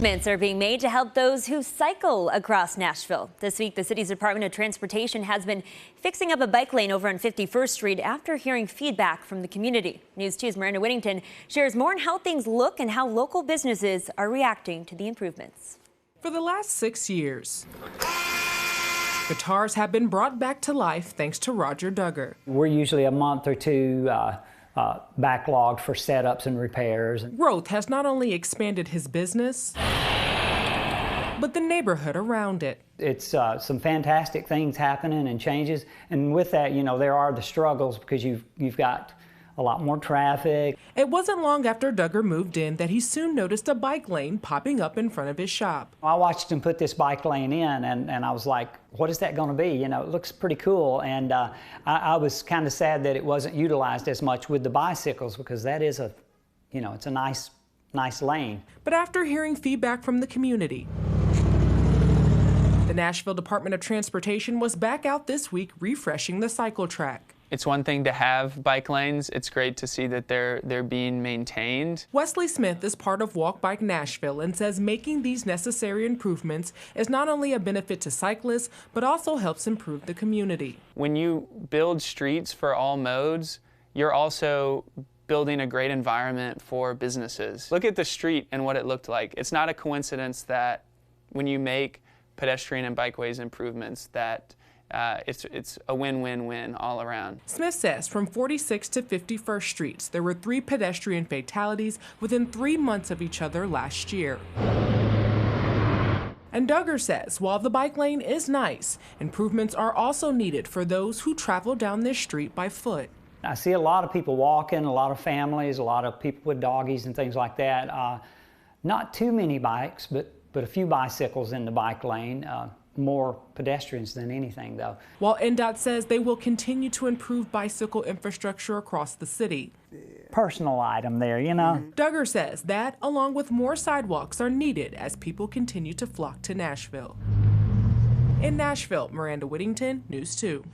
Improvements are being made to help those who cycle across Nashville. This week, the city's Department of Transportation has been fixing up a bike lane over on 51st Street after hearing feedback from the community. News 2's Miranda Whittington shares more on how things look and how local businesses are reacting to the improvements. For the last 6 years, guitars have been brought back to life thanks to Roger Duggar. We're usually a month or two backlogged for setups and repairs. Growth has not only expanded his business, but the neighborhood around it. It's some fantastic things happening and changes, and with that, you know, there are the struggles because you've got a lot more traffic. It wasn't long after Duggar moved in that he soon noticed a bike lane popping up in front of his shop. I watched him put this bike lane in, and I was like, what is that going to be? You know, it looks pretty cool, and I was kind of sad that it wasn't utilized as much with the bicycles because that is a, you know, it's a nice lane. But after hearing feedback from the community, the Nashville Department of Transportation was back out this week refreshing the cycle track. It's one thing to have bike lanes. It's great to see that they're being maintained. Wesley Smith is part of Walk Bike Nashville and says making these necessary improvements is not only a benefit to cyclists, but also helps improve the community. When you build streets for all modes, you're also building a great environment for businesses. Look at the street and what it looked like. It's not a coincidence that when you make pedestrian and bikeways improvements that it's a win-win-win all around. Smith says from 46th to 51st Streets, there were 3 pedestrian fatalities within 3 months of each other last year. And Duggar says while the bike lane is nice, improvements are also needed for those who travel down this street by foot. I see a lot of people walking, a lot of families, a lot of people with doggies and things like that. Not too many bikes, but a few bicycles in the bike lane. More pedestrians than anything, though. While NDOT says they will continue to improve bicycle infrastructure across the city. Personal item there, you know. Duggar says that, along with more sidewalks, are needed as people continue to flock to Nashville. In Nashville, Miranda Whittington, News 2.